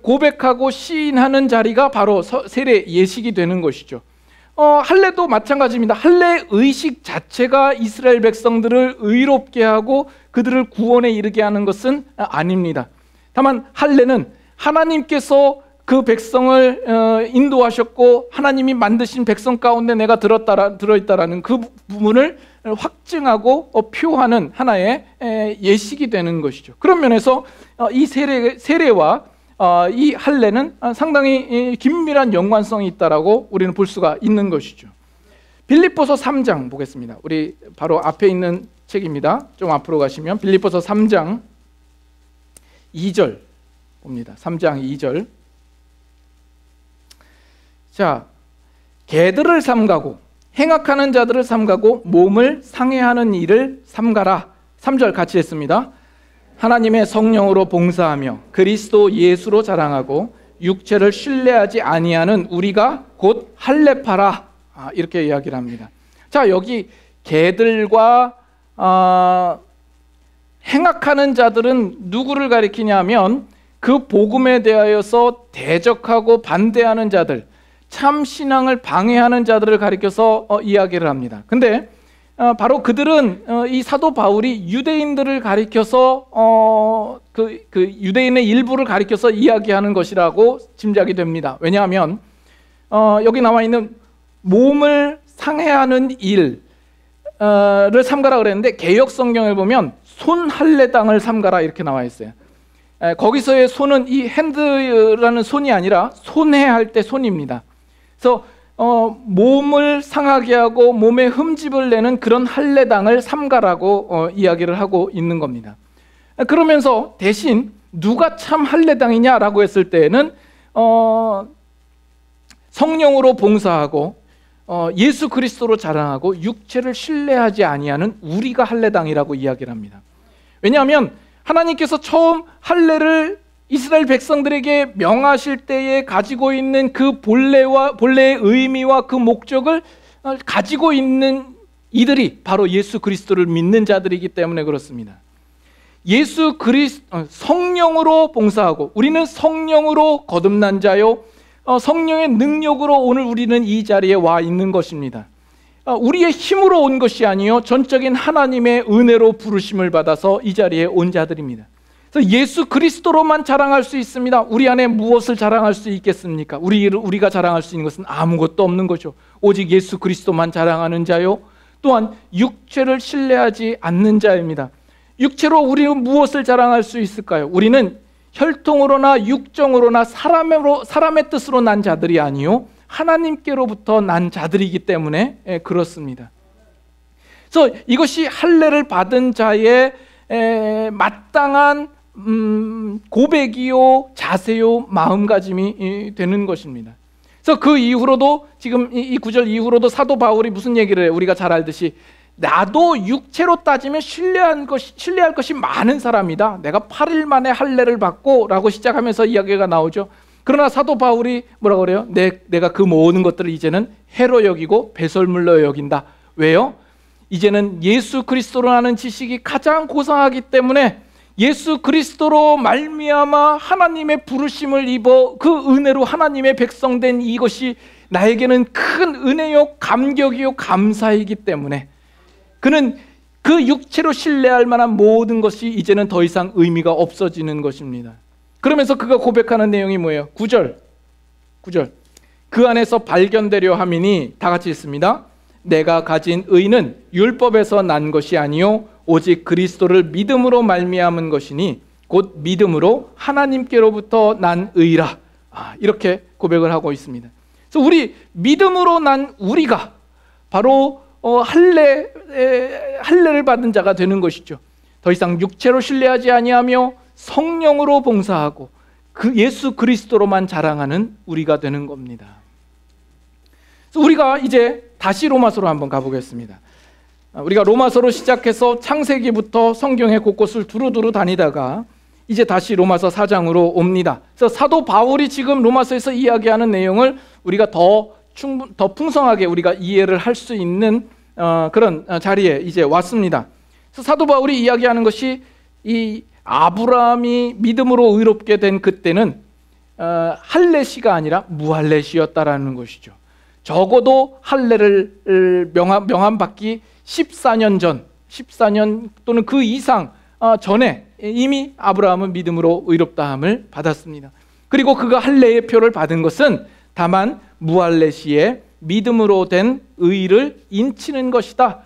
고백하고 시인하는 자리가 바로 세례 예식이 되는 것이죠. 할례도 마찬가지입니다. 할례 의식 자체가 이스라엘 백성들을 의롭게 하고 그들을 구원에 이르게 하는 것은 아닙니다. 다만 할례는 하나님께서 그 백성을 인도하셨고 하나님이 만드신 백성 가운데 내가 들어있다라는 그 부분을 확증하고 표하는 하나의 예식이 되는 것이죠. 그런 면에서 이 세례와 이 할례는 상당히 긴밀한 연관성이 있다라고 우리는 볼 수가 있는 것이죠. 빌립보서 3장 보겠습니다. 우리 바로 앞에 있는 책입니다. 좀 앞으로 가시면 빌립보서 3장 2절 봅니다. 3장 2절. 자, 개들을 삼가고 행악하는 자들을 삼가고 몸을 상해하는 일을 삼가라. 3절 같이 했습니다. 하나님의 성령으로 봉사하며 그리스도 예수로 자랑하고 육체를 신뢰하지 아니하는 우리가 곧 할례파라. 이렇게 이야기를 합니다. 자, 여기 개들과 행악하는 자들은 누구를 가리키냐면 그 복음에 대하여서 대적하고 반대하는 자들, 참 신앙을 방해하는 자들을 가리켜서 이야기를 합니다. 근데 바로 그들은 이 사도 바울이 유대인들을 가리켜서 그 유대인의 일부를 가리켜서 이야기하는 것이라고 짐작이 됩니다. 왜냐하면 여기 나와 있는 몸을 상해하는 일을 삼가라 그랬는데 개역 성경을 보면 손할례당을 삼가라 이렇게 나와 있어요. 거기서의 손은 이 핸드라는 손이 아니라 손해할 때 손입니다. 그래서 몸을 상하게 하고 몸에 흠집을 내는 그런 할례당을 삼가라고 이야기를 하고 있는 겁니다. 그러면서 대신 누가 참 할례당이냐라고 했을 때에는 성령으로 봉사하고 예수 그리스도로 자랑하고 육체를 신뢰하지 아니하는 우리가 할례당이라고 이야기를 합니다. 왜냐하면 하나님께서 처음 할례를 이스라엘 백성들에게 명하실 때에 가지고 있는 그 본래의 의미와 그 목적을 가지고 있는 이들이 바로 예수 그리스도를 믿는 자들이기 때문에 그렇습니다. 성령으로 봉사하고 우리는 성령으로 거듭난 자요 성령의 능력으로 오늘 우리는 이 자리에 와 있는 것입니다. 우리의 힘으로 온 것이 아니요 전적인 하나님의 은혜로 부르심을 받아서 이 자리에 온 자들입니다. 그래서 예수 그리스도로만 자랑할 수 있습니다. 우리 안에 무엇을 자랑할 수 있겠습니까? 우리가 자랑할 수 있는 것은 아무것도 없는 거죠. 오직 예수 그리스도만 자랑하는 자요 또한 육체를 신뢰하지 않는 자입니다. 육체로 우리는 무엇을 자랑할 수 있을까요? 우리는 혈통으로나 육정으로나 사람의 뜻으로 난 자들이 아니요 하나님께로부터 난 자들이기 때문에 그렇습니다. 그래서 이것이 할례를 받은 자의 마땅한 고백이요 자세요 마음가짐이 되는 것입니다. 그래서 그 이후로도 지금 이 구절 이후로도 사도 바울이 무슨 얘기를 해요? 우리가 잘 알듯이 나도 육체로 따지면 신뢰할 것이 많은 사람이다. 내가 8일 만에 할례를 받고 라고 시작하면서 이야기가 나오죠. 그러나 사도 바울이 뭐라고 그래요? 내가 그 모든 것들을 이제는 해로 여기고 배설물로 여긴다. 왜요? 이제는 예수 그리스도로 하는 지식이 가장 고상하기 때문에 예수 그리스도로 말미암아 하나님의 부르심을 입어 그 은혜로 하나님의 백성된 이것이 나에게는 큰 은혜요 감격이요 감사이기 때문에 그는 그 육체로 신뢰할 만한 모든 것이 이제는 더 이상 의미가 없어지는 것입니다. 그러면서 그가 고백하는 내용이 뭐예요? 9절 그 안에서 발견되려 함이니 다 같이 읽습니다. 내가 가진 의는 율법에서 난 것이 아니요 오직 그리스도를 믿음으로 말미암은 것이니 곧 믿음으로 하나님께로부터 난 의라. 이렇게 고백을 하고 있습니다. 그래서 우리 믿음으로 난 우리가 바로 할례를 받은 자가 되는 것이죠. 더 이상 육체로 신뢰하지 아니하며 성령으로 봉사하고 그 예수 그리스도로만 자랑하는 우리가 되는 겁니다. 그래서 우리가 이제 다시 로마서로 한번 가보겠습니다. 우리가 로마서로 시작해서 창세기부터 성경의 곳곳을 두루두루 다니다가 이제 다시 로마서 4장으로 옵니다. 그래서 사도 바울이 지금 로마서에서 이야기하는 내용을 우리가 더 풍성하게 우리가 이해를 할 수 있는 그런 자리에 이제 왔습니다. 그래서 사도 바울이 이야기하는 것이 이 아브라함이 믿음으로 의롭게 된 그때는 할례시가 아니라 무할례시였다라는 것이죠. 적어도 할례를 명함받기 14년 또는 그 이상 전에 이미 아브라함은 믿음으로 의롭다함을 받았습니다. 그리고 그가 할례의 표를 받은 것은 다만 무할례시에 믿음으로 된 의를 인치는 것이다.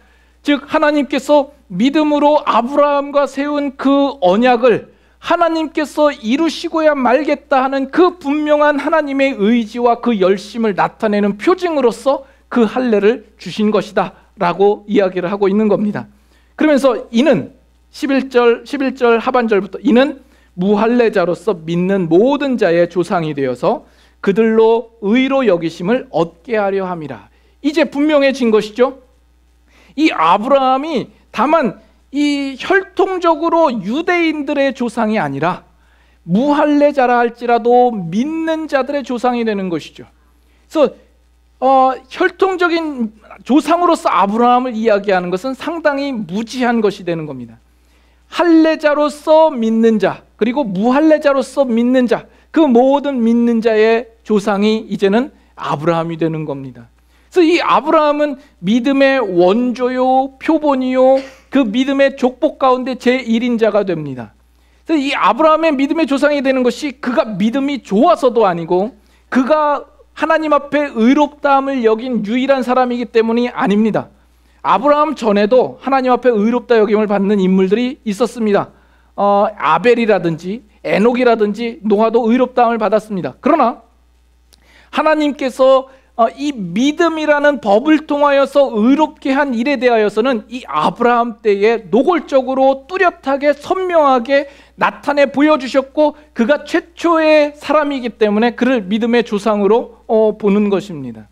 즉 하나님께서 믿음으로 아브라함과 세운 그 언약을 하나님께서 이루시고야 말겠다 하는 그 분명한 하나님의 의지와 그 열심을 나타내는 표징으로서 그 할례를 주신 것이다 라고 이야기를 하고 있는 겁니다. 그러면서 이는 11절 하반절부터 이는 무할례자로서 믿는 모든 자의 조상이 되어서 그들로 의로 여기심을 얻게 하려 함이라. 이제 분명해진 것이죠. 이 아브라함이 다만 이 혈통적으로 유대인들의 조상이 아니라 무할례자라 할지라도 믿는 자들의 조상이 되는 것이죠. 그래서 혈통적인 조상으로서 아브라함을 이야기하는 것은 상당히 무지한 것이 되는 겁니다. 할례자로서 믿는 자, 그리고 무할례자로서 믿는 자, 그 모든 믿는 자의 조상이 이제는 아브라함이 되는 겁니다. 그래서 이 아브라함은 믿음의 원조요, 표본이요, 그 믿음의 족복 가운데 제1인자가 됩니다. 그래서 이 아브라함의 믿음의 조상이 되는 것이 그가 믿음이 좋아서도 아니고 그가 하나님 앞에 의롭다함을 여긴 유일한 사람이기 때문이 아닙니다. 아브라함 전에도 하나님 앞에 의롭다 여김을 받는 인물들이 있었습니다. 아벨이라든지 에녹이라든지 노아도 의롭다함을 받았습니다. 그러나 하나님께서 이 믿음이라는 법을 통하여서 의롭게 한 일에 대하여서는 이 아브라함 때에 노골적으로 뚜렷하게 선명하게 나타내 보여주셨고 그가 최초의 사람이기 때문에 그를 믿음의 조상으로 보는 것입니다.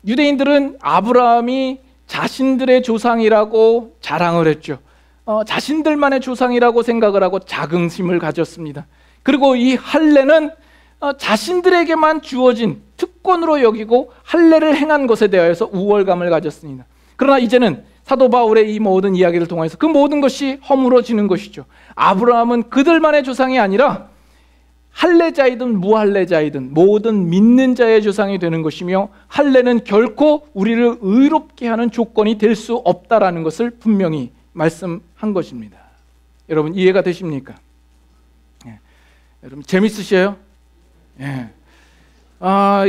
유대인들은 아브라함이 자신들의 조상이라고 자랑을 했죠. 자신들만의 조상이라고 생각을 하고 자긍심을 가졌습니다. 그리고 이 할례는 자신들에게만 주어진 특권으로 여기고 할례를 행한 것에 대하여서 우월감을 가졌습니다. 그러나 이제는 사도 바울의 이 모든 이야기를 통해서 그 모든 것이 허물어지는 것이죠. 아브라함은 그들만의 조상이 아니라 할례자이든 무할례자이든 모든 믿는 자의 조상이 되는 것이며 할례는 결코 우리를 의롭게 하는 조건이 될 수 없다라는 것을 분명히 말씀한 것입니다. 여러분 이해가 되십니까? 여러분 재밌으셔요? 예.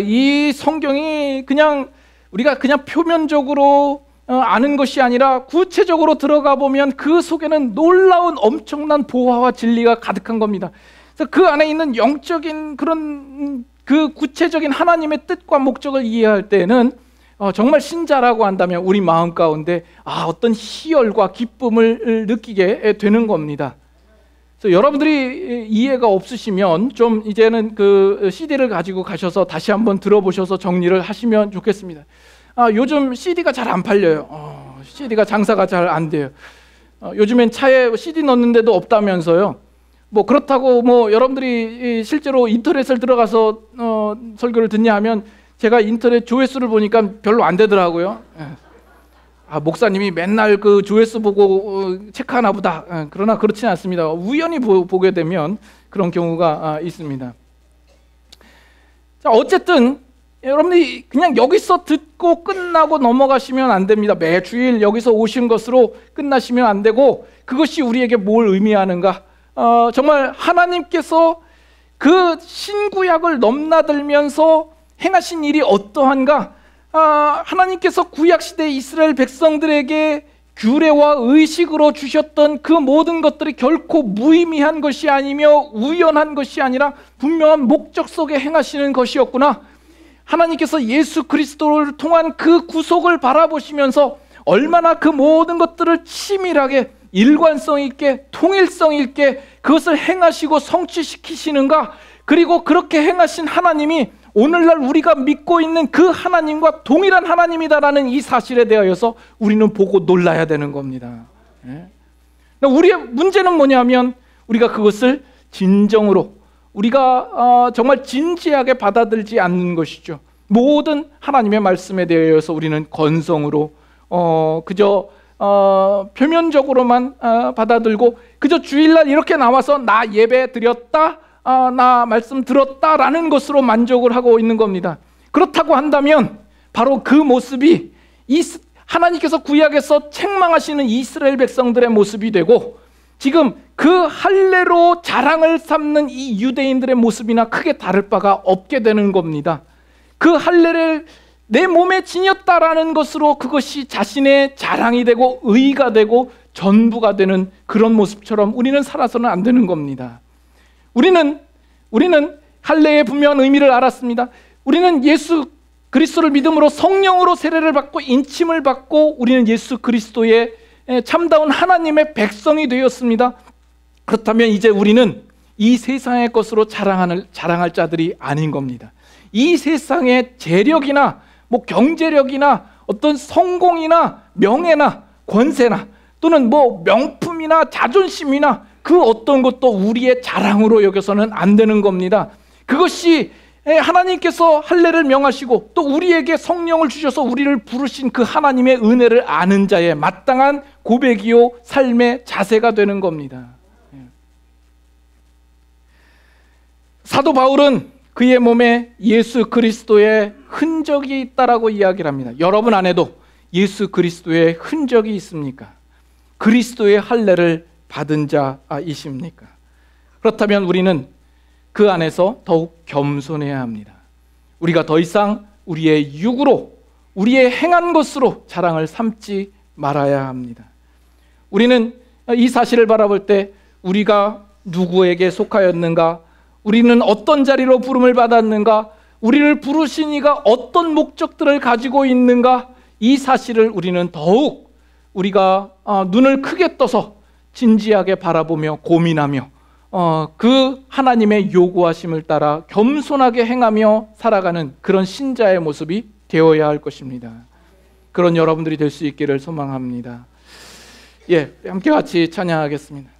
이 성경이 그냥 우리가 그냥 표면적으로 아는 것이 아니라 구체적으로 들어가 보면 그 속에는 놀라운 엄청난 보화와 진리가 가득한 겁니다. 그래서 그 안에 있는 영적인 그런 그 구체적인 하나님의 뜻과 목적을 이해할 때에는 정말 신자라고 한다면 우리 마음 가운데 어떤 희열과 기쁨을 느끼게 되는 겁니다. 그래서 여러분들이 이해가 없으시면 좀 이제는 그 CD를 가지고 가셔서 다시 한번 들어보셔서 정리를 하시면 좋겠습니다. 요즘 CD가 잘 안 팔려요. CD가 장사가 잘 안 돼요. 요즘엔 차에 CD 넣는데도 없다면서요. 뭐 그렇다고 뭐 여러분들이 실제로 인터넷을 들어가서 설교를 듣냐 하면 제가 인터넷 조회수를 보니까 별로 안 되더라고요. 목사님이 맨날 그 조회수 보고 체크하나 보다. 그러나 그렇지는 않습니다. 우연히 보게 되면 그런 경우가 있습니다. 자, 어쨌든 여러분들이 그냥 여기서 듣고 끝나고 넘어가시면 안 됩니다. 매주일 여기서 오신 것으로 끝나시면 안 되고 그것이 우리에게 뭘 의미하는가? 정말 하나님께서 그 신구약을 넘나들면서 행하신 일이 어떠한가? 하나님께서 구약시대 이스라엘 백성들에게 규례와 의식으로 주셨던 그 모든 것들이 결코 무의미한 것이 아니며 우연한 것이 아니라 분명한 목적 속에 행하시는 것이었구나. 하나님께서 예수 그리스도를 통한 그 구속을 바라보시면서 얼마나 그 모든 것들을 치밀하게 일관성 있게 통일성 있게 그것을 행하시고 성취시키시는가. 그리고 그렇게 행하신 하나님이 오늘날 우리가 믿고 있는 그 하나님과 동일한 하나님이다라는 이 사실에 대하여서 우리는 보고 놀라야 되는 겁니다. 우리의 문제는 뭐냐면 우리가 그것을 진정으로 우리가 정말 진지하게 받아들지 않는 것이죠. 모든 하나님의 말씀에 대하여서 우리는 건성으로 그저 표면적으로만 받아들고 그저 주일날 이렇게 나와서 나 예배 드렸다, 나 말씀 들었다라는 것으로 만족을 하고 있는 겁니다. 그렇다고 한다면 바로 그 모습이 하나님께서 구약에서 책망하시는 이스라엘 백성들의 모습이 되고 지금 그 할례로 자랑을 삼는 이 유대인들의 모습이나 크게 다를 바가 없게 되는 겁니다. 그 할례를 내 몸에 지녔다라는 것으로 그것이 자신의 자랑이 되고 의의가 되고 전부가 되는 그런 모습처럼 우리는 살아서는 안 되는 겁니다. 우리는 할례의 분명한 의미를 알았습니다. 우리는 예수 그리스도를 믿음으로 성령으로 세례를 받고 인침을 받고 우리는 예수 그리스도의 참다운 하나님의 백성이 되었습니다. 그렇다면 이제 우리는 이 세상의 것으로 자랑할 자들이 아닌 겁니다. 이 세상의 재력이나 경제력이나 어떤 성공이나 명예나 권세나 또는 명품이나 자존심이나 그 어떤 것도 우리의 자랑으로 여겨서는 안 되는 겁니다. 그것이 하나님께서 할례를 명하시고 또 우리에게 성령을 주셔서 우리를 부르신 그 하나님의 은혜를 아는 자의 마땅한 고백이요 삶의 자세가 되는 겁니다. 사도 바울은 그의 몸에 예수 그리스도의 흔적이 있다라고 이야기를 합니다. 여러분 안에도 예수 그리스도의 흔적이 있습니까? 그리스도의 할례를 받은 자이십니까? 그렇다면 우리는 그 안에서 더욱 겸손해야 합니다. 우리가 더 이상 우리의 육으로 우리의 행한 것으로 자랑을 삼지 말아야 합니다. 우리는 이 사실을 바라볼 때 우리가 누구에게 속하였는가, 우리는 어떤 자리로 부름을 받았는가, 우리를 부르신 이가 어떤 목적들을 가지고 있는가, 이 사실을 우리는 더욱 우리가 눈을 크게 떠서 진지하게 바라보며 고민하며 그 하나님의 요구하심을 따라 겸손하게 행하며 살아가는 그런 신자의 모습이 되어야 할 것입니다. 그런 여러분들이 될 수 있기를 소망합니다. 함께 같이 찬양하겠습니다.